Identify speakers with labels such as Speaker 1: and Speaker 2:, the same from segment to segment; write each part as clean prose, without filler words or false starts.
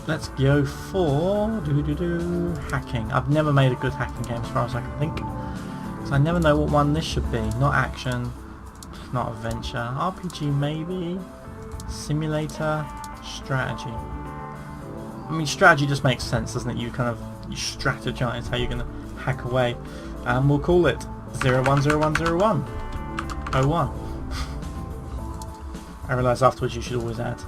Speaker 1: let's go for hacking. I've never made a good hacking game as far as I can think. So I never know what one this should be. Not action, not adventure, RPG maybe, simulator, strategy. I mean, strategy just makes sense, doesn't it? You strategize how you're going to hack away. And we'll call it 010101. 01. I realise afterwards you should always add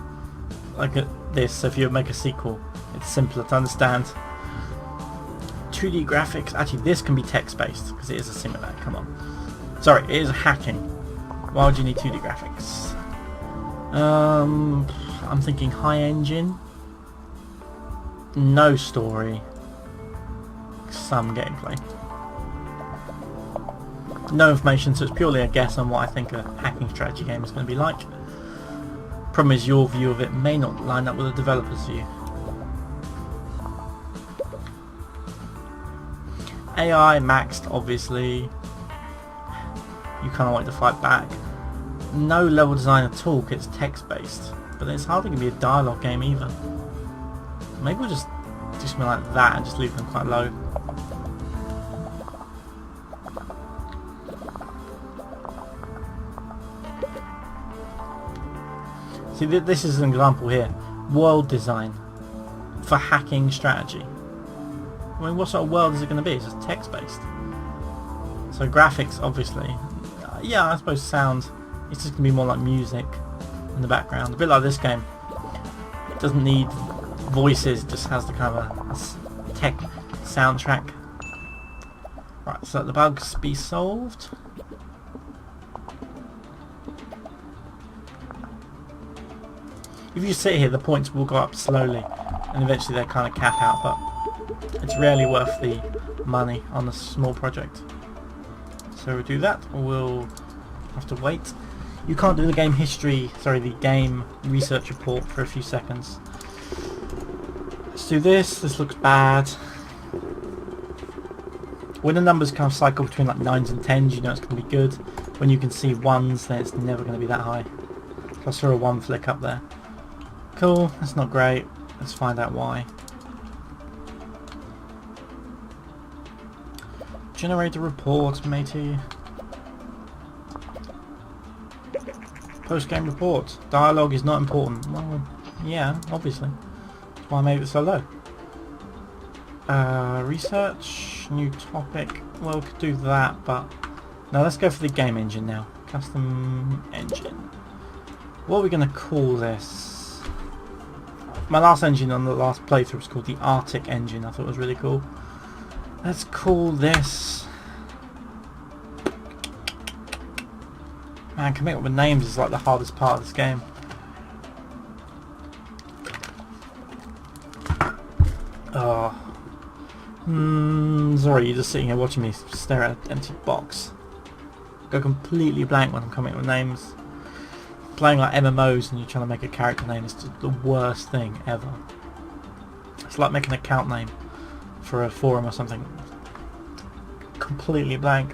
Speaker 1: like this, so if you make a sequel it's simpler to understand. 2D graphics, actually this can be text based because it is a simulator, come on. Sorry, it is hacking. Why would you need 2D graphics? I'm thinking high engine, no story, some gameplay. No information, so it's purely a guess on what I think a hacking strategy game is going to be like. Problem is your view of it may not line up with the developer's view. AI maxed, obviously. You kind of like to fight back. No level design at all, it's text based. But it's hardly going to be a dialogue game either. Maybe we'll just do something like that and just leave them quite low. See, this is an example here. World design for hacking strategy. I mean, what sort of world is it going to be? It's just text based. So graphics, obviously. Yeah, I suppose sound. It's just going to be more like music in the background. A bit like this game. It doesn't need voices, it just has the kind of a tech soundtrack. Right, so let the bugs be solved. If you sit here, the points will go up slowly and eventually they kind of cap out, but it's rarely worth the money on a small project. So we'll do that, or we'll have to wait. You can't do the game history, sorry, the game research report for a few seconds. Let's do this. This looks bad. When the numbers kind of cycle between like 9s and 10s, you know it's going to be good. When you can see 1s, then it's never going to be that high. So I saw a 1 flick up there. Cool, that's not great. Let's find out why. Generate a report, matey. Post-game report. Dialogue is not important. Well, yeah, obviously. That's why I made it so low. Research, new topic. Well, we could do that, but no, let's go for the game engine now. Custom engine. What are we going to call this? My last engine on the last playthrough was called the Arctic engine. I thought it was really cool. Let's call this... Man, coming up with names is like the hardest part of this game. Oh. Sorry, you're just sitting here watching me stare at an empty box. Go completely blank when I'm coming up with names. Playing like MMOs and you're trying to make a character name is just the worst thing ever. It's like making an account name for a forum or something. Completely blank.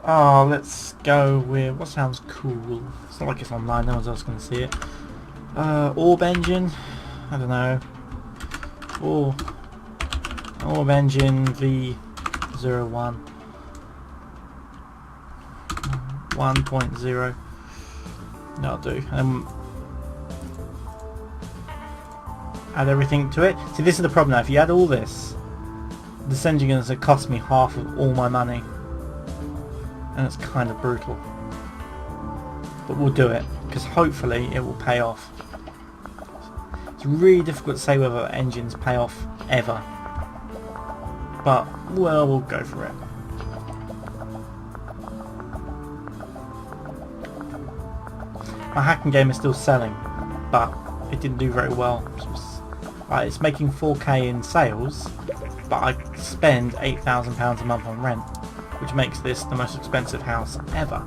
Speaker 1: Oh, let's go with what sounds cool. It's not like it's online, no one's else going to see it. Orb engine. I don't know. Orb engine V01 1.0. That'll do. Add everything to it. See, this is the problem now. If you add all this engine is going to cost me half of all my money, and it's kind of brutal. But we'll do it because hopefully it will pay off. It's really difficult to say whether engines pay off ever, but well, we'll go for it. My hacking game is still selling, but it didn't do very well. It's making 4k in sales, but I spend £8,000 a month on rent, which makes this the most expensive house ever.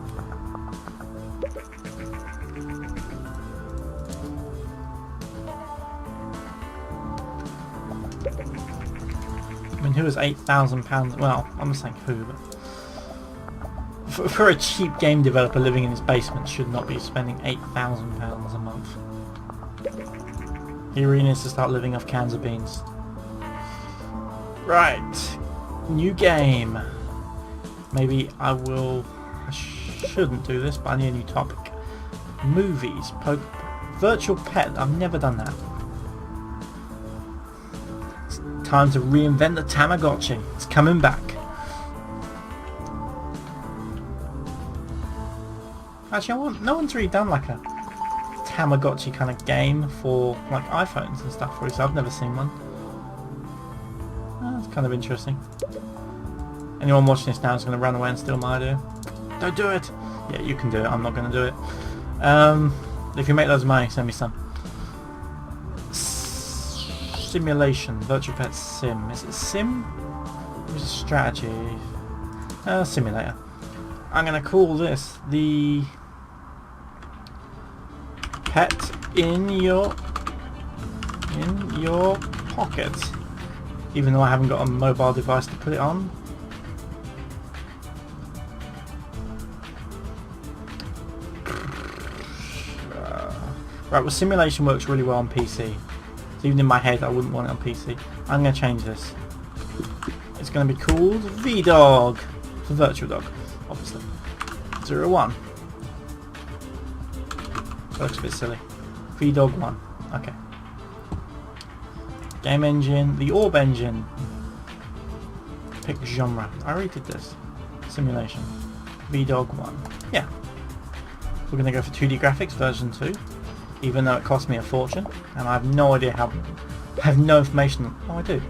Speaker 1: I mean, who is £8,000? Well, I'm not saying who, but for a cheap game developer living in his basement should not be spending £8,000 a month. He really needs to start living off cans of beans. Right. New game. Maybe I shouldn't do this, but I need a new topic. Movies. Virtual pet. I've never done that. It's time to reinvent the Tamagotchi. It's coming back. Actually, no one's really done like a Tamagotchi kind of game for like iPhones and stuff. For example, I've never seen one. That's kind of interesting. Anyone watching this now is going to run away and steal my idea. Don't do it! Yeah, you can do it. I'm not going to do it. If you make loads of money, send me some. Simulation. Virtual Pet Sim. Is it Sim? Or is it strategy? Simulator. I'm going to call this the pet in your pocket. Even though I haven't got a mobile device to put it on. Right, well, simulation works really well on PC. So even in my head I wouldn't want it on PC. I'm going to change this. It's going to be called VDog for Virtual Dog, obviously. 01. That looks a bit silly. VDog 1. Okay. Game engine, the Orb engine. Pick genre. I already did this. Simulation. VDog 1. Yeah. We're going to go for 2D graphics version 2. Even though it cost me a fortune, and I have no idea how. I have no information. Oh, I do.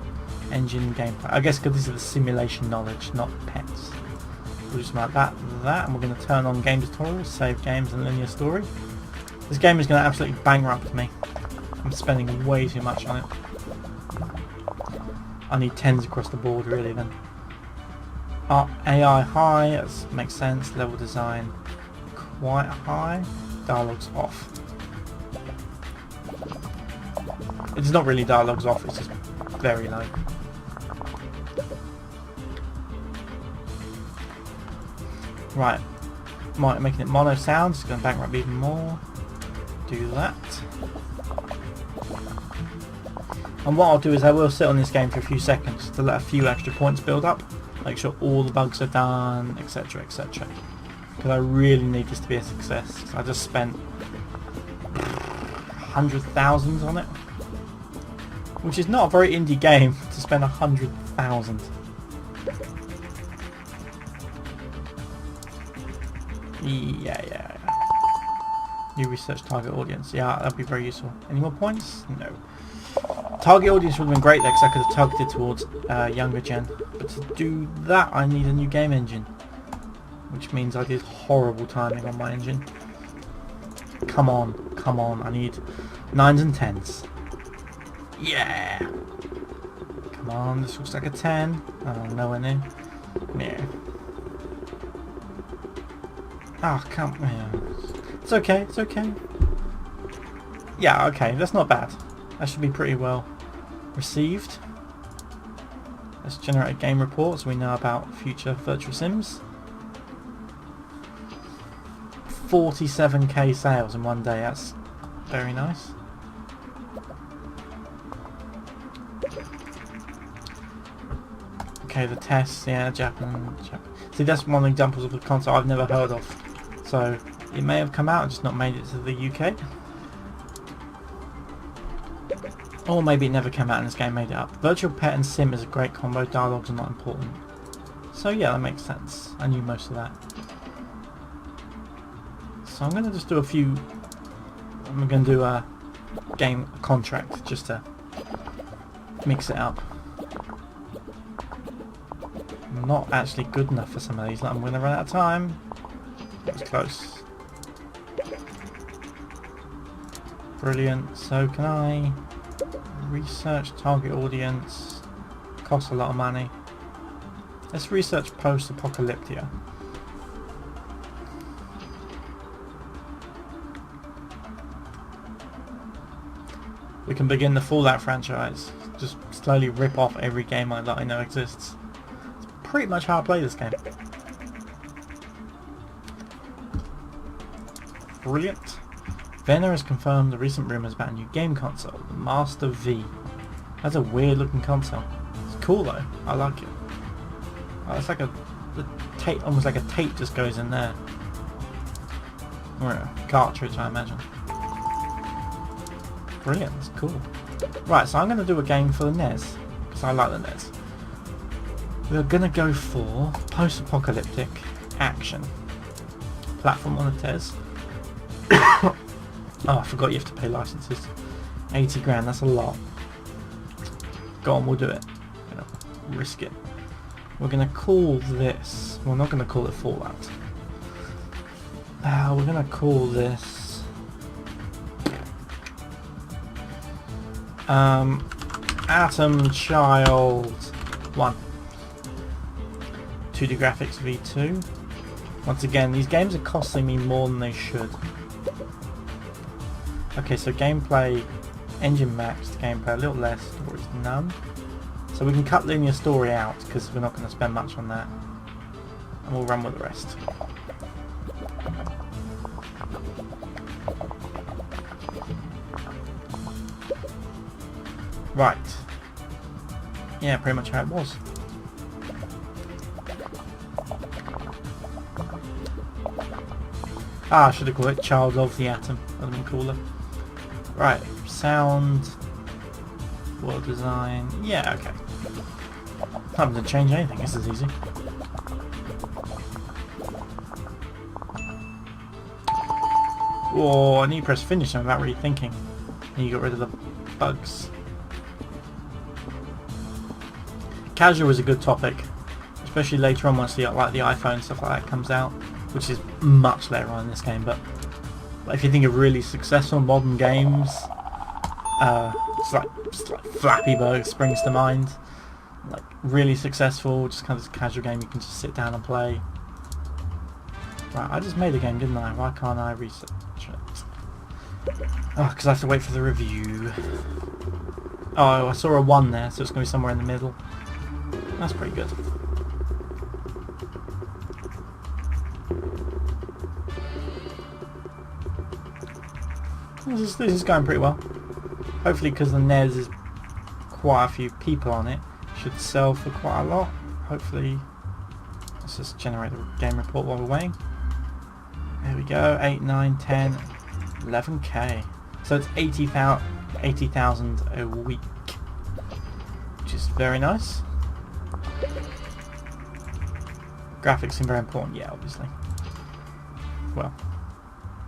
Speaker 1: Engine gameplay. I guess because this is the simulation knowledge, not pets. We'll just mark that, and we're going to turn on game tutorials, save games, and linear story. This game is going to absolutely bankrupt me. I'm spending way too much on it. I need 10s across the board, really. Then. AI high. That makes sense. Level design quite high. Dialogues off. It's not really dialogues off, it's just very low. Right, making it mono sound, it's going to bankrupt even more. Do that. And what I'll do is I will sit on this game for a few seconds to let a few extra points build up, make sure all the bugs are done, etc, etc. Because I really need this to be a success. I just spent hundreds of thousands on it. Which is not a very indie game to spend 100,000. Yeah. New research target audience. Yeah, that'd be very useful. Any more points? No. Target audience would have been great there because I could have targeted towards younger gen. But to do that, I need a new game engine. Which means I did horrible timing on my engine. Come on. I need 9s and 10s. Yeah! Come on, this looks like a 10. Oh, nowhere near. Yeah. Oh, come on. It's okay. Yeah, okay, that's not bad. That should be pretty well received. Let's generate a game report so we know about future virtual sims. 47k sales in one day, that's very nice. Okay, the tests, yeah, Japan. See, that's one of the examples of a console I've never heard of. So, it may have come out and just not made it to the UK. Or maybe it never came out and this game made it up. Virtual Pet and Sim is a great combo, dialogues are not important. So yeah, that makes sense. I knew most of that. So I'm going to just do a few... I'm going to do a game contract just to mix it up. Not actually good enough for some of these. I'm going to run out of time. That was close. Brilliant. So can I research target audience? Costs a lot of money. Let's research post-apocalyptia. We can begin the Fallout franchise. Just slowly rip off every game that I know exists. It's pretty much how I play this game. Brilliant. Venner has confirmed the recent rumours about a new game console, the Master V. That's a weird looking console. It's cool though, I like it. Oh, it's like the tape, almost like a tape just goes in there. Or a cartridge, I imagine. Brilliant, that's cool. Right, so I'm going to do a game for the NES, because I like the NES. We're going to go for post-apocalyptic action. Platform on the TES. Oh, I forgot you have to pay licenses. 80 grand, that's a lot. Go on, we'll do it. We're going to risk it. We're going to call this... We're not going to call it Fallout. We're going to call this... Atom Child 1. 2D graphics V2. Once again, these games are costing me more than they should. Okay, so gameplay, engine maxed, gameplay a little less, stories none. So we can cut linear story out because we're not going to spend much on that. And we'll run with the rest. Right. Yeah, pretty much how it was. I should have called it Child of the Atom. That would have been cooler. Right. Sound. World design. Yeah, okay. Not going to change anything. This is easy. Whoa, I need to press finish without really thinking. And you got rid of the bugs. Casual is a good topic, especially later on once the iPhone and stuff like that comes out, which is much later on in this game. But if you think of really successful modern games, it's like Flappy Bird springs to mind. Like really successful, just kind of casual game you can just sit down and play. Right, I just made a game, didn't I? Why can't I research it? Oh, because I have to wait for the review. Oh, I saw a 1 there, so it's going to be somewhere in the middle. That's pretty good. This is going pretty well. Hopefully, because the NES is quite a few people on it, should sell for quite a lot. Hopefully, let's just generate the game report while we're waiting. There we go, 8, 9, 10, 11k. So it's 80,000 a week, which is very nice. Graphics seem very important, yeah, obviously. Well,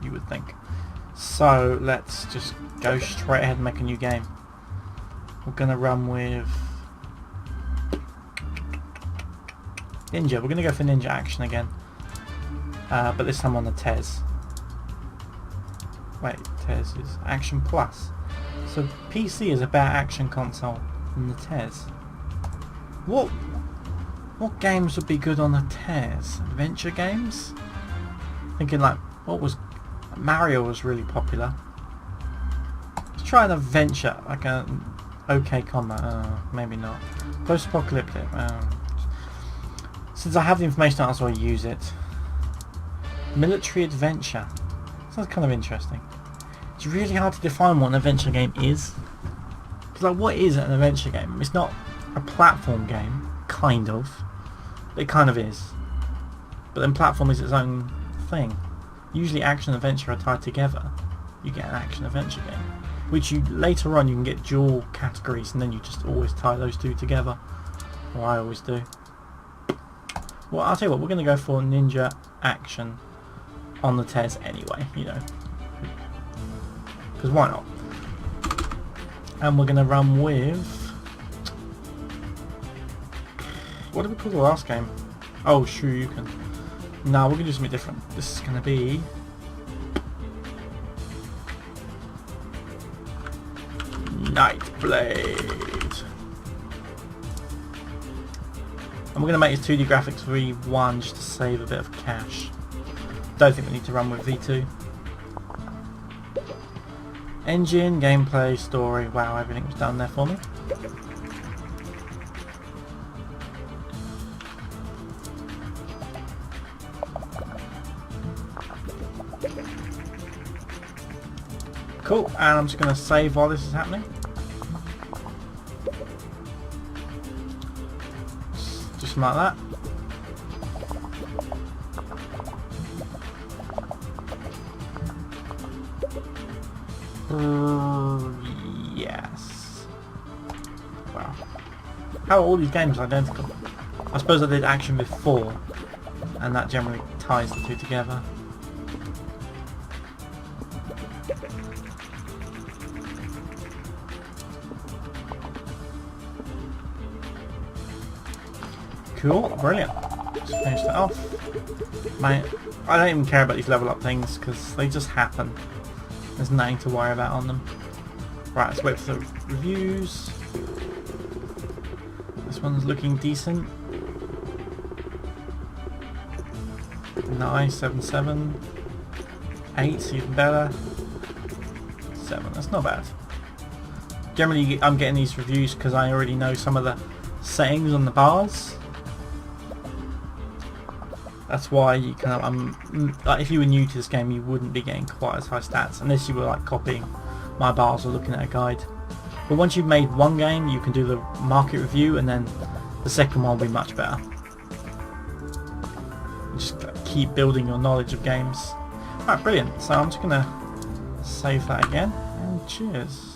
Speaker 1: you would think. So let's just go straight ahead and make a new game. We're gonna run with Ninja. We're gonna go for Ninja Action again, but this time on the TES. Wait, TES is Action Plus. So PC is a better action console than the TES. What games would be good on the TES? Adventure games? Thinking like, what was... Mario was really popular. Let's try an adventure, like a OK Combat. Maybe not. Post-apocalyptic. Since I have the information, I might as well use it. Military adventure. Sounds kind of interesting. It's really hard to define what an adventure game is. Because like, what is an adventure game? It's not a platform game, kind of. It kind of is. But then platform is its own thing. Usually action and adventure are tied together. You get an action adventure game. Which you later on you can get dual categories and then you just always tie those two together. Or I always do. Well, I'll tell you what, we're going to go for Ninja Action on the TES anyway, you know. Because why not? And we're going to run with... What did we call the last game? Oh, Shoryuken. No, we're going to do something different. This is going to be... Nightblade. And we're going to make this 2D graphics V1 just to save a bit of cash. Don't think we need to run with V2. Engine, gameplay, story. Wow, everything was done there for me. Cool, and I'm just going to save while this is happening. Just like that. Yes. Wow. How are all these games identical? I suppose I did action before, and that generally ties the two together. Cool, brilliant. Just finish that off. Mate, I don't even care about these level up things because they just happen. There's nothing to worry about on them. Right, let's wait for the reviews. This one's looking decent. Nice, 7.7. 8's even better. 7, that's not bad. Generally, I'm getting these reviews because I already know some of the settings on the bars. That's why you kind of, like if you were new to this game, you wouldn't be getting quite as high stats unless you were like copying my bars or looking at a guide. But once you've made one game, you can do the market review, and then the second one will be much better. You just keep building your knowledge of games. Alright, brilliant. So I'm just gonna save that again, and cheers.